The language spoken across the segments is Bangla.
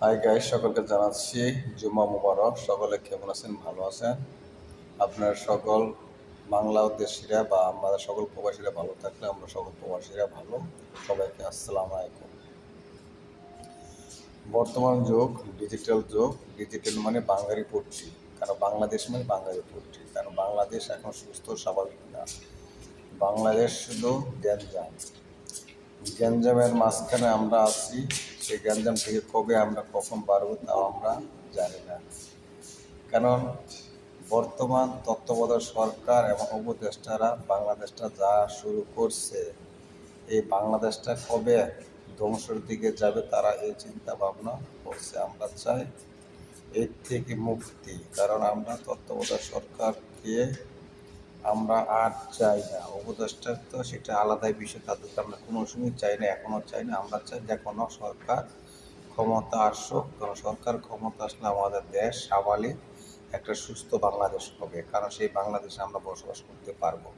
হাই গাইস, সকলকে জানাচ্ছি জুম্মা মুবারক। সকলে কেমন আছেন? ভালো আছেন? আপনার সকল বাংলা দেশিরা বা আমাদের সকল প্রবাসীরা ভালো থাকলে আমরা সকল প্রবাসীরা ভালো। সবাইকে আসসালামু আলাইকুম। বর্তমান যুগ ডিজিটাল যুগ। ডিজিটাল মানে বাঙালি পড়ছি, কারণ বাংলাদেশ মানে বাঙালি পড়ছি, কারণ বাংলাদেশ এখন সুস্থ স্বাভাবিক না। বাংলাদেশ শুধু গ্যাঞ্জাম। গ্যাঞ্জামের মাঝখানে আমরা আছি। সেই গ্যাঞ্জাম থেকে কবে আমরা কখন পারবো তাও আমরা জানি না। কারণ বর্তমান তত্ত্বাবধায়ক সরকার এবং উপদেষ্টারা বাংলাদেশটা যা শুরু করছে, এই বাংলাদেশটা কবে ধ্বংসের দিকে যাবে তারা এই চিন্তা ভাবনা করছে। আমরা চাই এর থেকে মুক্তি, কারণ আমরা তত্ত্বাবধায়ক সরকারকে আমরা আর চাই না। উপদেষ্টা তো সেটা আলাদাই বিষয়, তাদেরকে আমরা কোনো সময় চাই না, এখনও চাই না। আমরা চাই যে কোনো সরকার ক্ষমতা আসুক, কারণ সরকার ক্ষমতা আসলে আমাদের দেশ স্বাভাবিক একটা সুস্থ বাংলাদেশ হবে, কারণ সেই বাংলাদেশে আমরা বসবাস করতে পারবো।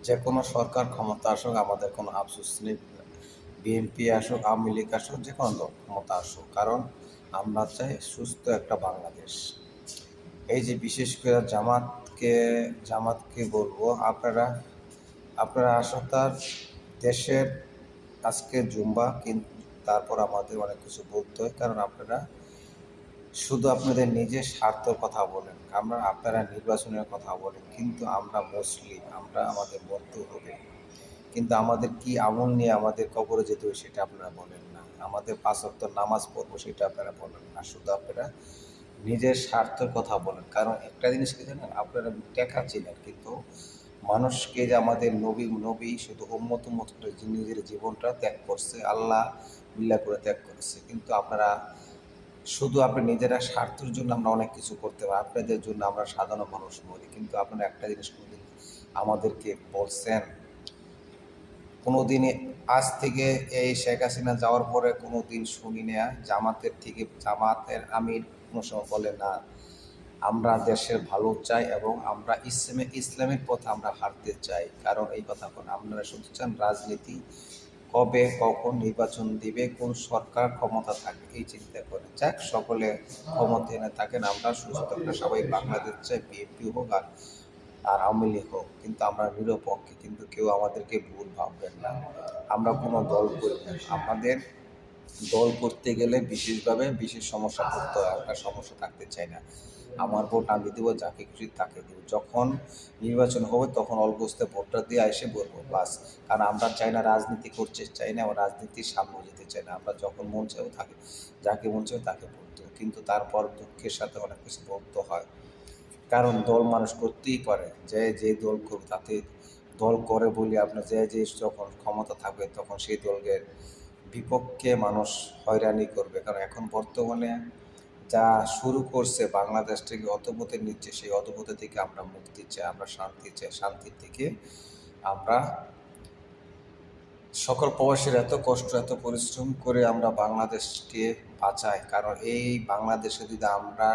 যে কোনো সরকার ক্ষমতা আসুক, আমাদের কোনো আফসোস নেই। বিএনপি আসুক, আওয়ামী লীগ আসুক, যে কোনো দল ক্ষমতা আসুক, কারণ আমরা চাই সুস্থ একটা বাংলাদেশ। এই যে বিশেষ করে জামাতকে বলবো, আপনারা তার দেশের আজকে জুম্বা, কিন্তু তারপর আমাদের অনেক কিছু বলতে হয়, কারণ আপনারা শুধু আপনাদের নিজের স্বার্থের কথা বলেন। আপনারা নির্বাচনের কথা বলেন, কিন্তু আমরা মুসলিম, আমরা আমাদের মরতে হবে, কিন্তু আমাদের কি আমল নিয়ে আমাদের কবরে যেতে হবে সেটা আপনারা বলেন না। আমাদের ৫ ওয়াক্ত নামাজ পড়বো সেটা আপনারা বলেন না। শুধু আপনারা নিজের স্বার্থের কথা বলেন। কারণ একটা জিনিস কি জানেন, আপনারা টাকা চিনেন, কিন্তু মানুষকে যে আমাদের নবী শুধু উম্মত করে নিজের জীবনটা ত্যাগ করছে, আল্লাহ বিল্লাহ করে ত্যাগ করেছে। কিন্তু আপনারা শুধু আপনি নিজেরা স্বার্থের জন্য আমরা অনেক কিছু করতে পারি, আপনাদের জন্য আমরা সাধারণ মানুষ মরি, কিন্তু আপনারা একটা জিনিস কোনোদিন আমাদেরকে বলছেন? কোনোদিনই আজ থেকে এই শেখ হাসিনা যাওয়ার পরে কোনো দিন শুনি না জামাতের আমির কোনো সময় বলে না আমরা দেশের ভালো চাই এবং আমরা ইসলামের পথে আমরা হাঁটতে চাই। কারণ এই কথা বলেন, আপনারা শুনতে চান রাজনীতি কবে কখন নির্বাচন দিবে, কোন সরকার ক্ষমতা থাকবে, এই চিন্তা করেন। যাক, সকলে ক্ষমতা এনে থাকেন, আমরা সুস্থ একটা সবাই বাংলাদেশ চাই, বিএনপি হোক আর আওয়ামী লীগ হোক, কিন্তু আমরা নিরপেক্ষ, কিন্তু কেউ আমাদেরকে ভুল ভাববেন না। আমরা কোনো দল করি না। আমাদের দল করতে গেলে বিশেষভাবে বিশেষ সমস্যা করতে হয়, আমরা সমস্যা থাকতে চাই না। আমার ভোট আমি দেবো, যাকে খুশি তাকে দেবো। যখন নির্বাচন হবে তখন অল্পস্তে ভোটটা দিয়ে এসে বলবো বাস। কারণ আমরা চাই না রাজনীতি করতে চাই না, আমরা রাজনীতির সামনে যেতে চাই না। আমরা যখন মন চাইও তাকে, যাকে মন চাইও তাকে বলতে হবে, কিন্তু তারপর দুঃখের সাথে অনেক কিছু বলতে হয়। কারণ দল মানুষ করতেই পারে, যে দল করবে তাতে দল করে বলি আপনার যে যখন ক্ষমতা থাকবে তখন সেই দলের বিপক্ষে মানুষ হয়রানি করবে। কারণ এখন বর্তমানে যা শুরু করছে বাংলাদেশ থেকে অধঃপতন নিচ্ছে, সেই অধঃপতন থেকে আমরা মুক্তি চাই, আমরা শান্তি চাই। শান্তির থেকে আমরা সকল প্রবাসীর এত কষ্ট এত পরিশ্রম করে আমরা বাংলাদেশকে বাঁচাই, কারণ এই বাংলাদেশে যদি আমরা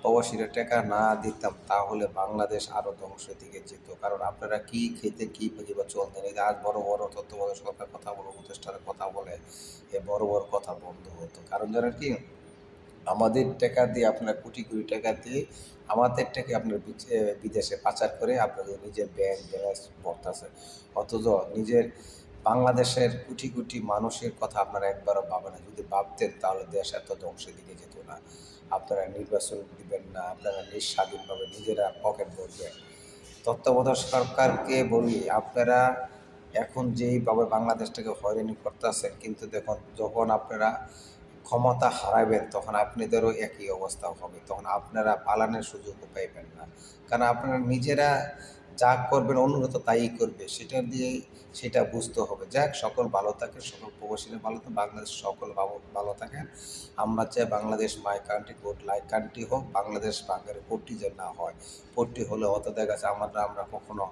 প্রবাসীরা টাকা না দিতাম তাহলে বাংলাদেশ আরও ধ্বংসের দিকে যেত। কারণ আপনারা কি খেতে কি বা চলতেন, এই আজ বড় বড় তত্ত্বাবধায়ক সরকার কথা বলে, উপদেষ্টারা কথা বলে, এ বড় বড় কথা বন্ধ হতো। কারণ জানেন কি, আমাদের টাকা দিয়ে আপনার কোটি কোটি টাকা দিয়ে আমাদের টাকা আপনার বিদেশে পাচার করে আপনাদের নিজের ব্যাংক ব্যালেন্স ভরতেছে, অথচ নিজের বাংলাদেশের কোটি কোটি মানুষের কথা আপনারা একবারও ভাবেন না। যদি ভাবতেন তাহলে দেশ এত ধ্বংসের দিকে যেত না। আপনারা নির্বাচন দিবেন না, আপনারা স্বাধীনভাবে নিজেরা পকেট ভরবেন। তত্ত্বাবধায়ক সরকারকে বলি, আপনারা এখন যেইভাবে বাংলাদেশটাকে হয়রানি করতেছেন, কিন্তু দেখুন যখন আপনারা ক্ষমতা হারাবেন তখন আপনাদেরও একই অবস্থা হবে, তখন আপনারা পালানোর সুযোগও পাইবেন না। কারণ আপনারা নিজেরা যা করবেন অন্যরা তো তাই করবে, সেটা বুঝতে হবে। যাক, সকল ভালো থাকেন, সকল প্রবাসীরা ভালো থাকেন, বাংলাদেশ সকল ভালো থাকেন। আমরা চাই Bangladesh my country, good like country হোক। বাংলাদেশ বাঙালি পট্টি যেন না হয়। পট্টি হলে হয়তো দেখা গেছে আমরা কখনো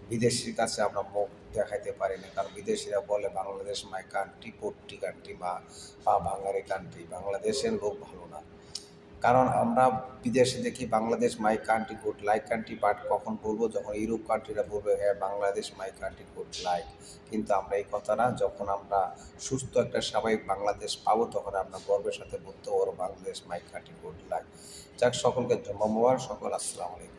বিদেশির কাছে আমরা মুখ দেখাইতে পারি না, কারণ বিদেশিরা বলে Bangladesh my country, Patti country বা বাঙালি কান্ট্রি। বাংলাদেশের লোক ভালো না। কারণ আমরা বিদেশে দেখি Bangladesh my country good like country, but কখন বলবো যখন ইউরোপ কান্ট্রিরা বলবে হ্যাঁ Bangladesh my country good like. কিন্তু আমরা এই কথাটা যখন আমরা সুস্থ একটা স্বাভাবিক বাংলাদেশ পাবো তখন আমরা গর্বের সাথে বলতে পারবো Bangladesh my country good like. যাক, সকলকে জন্ম মোবারক, সকল আসসালামু আলাইকুম।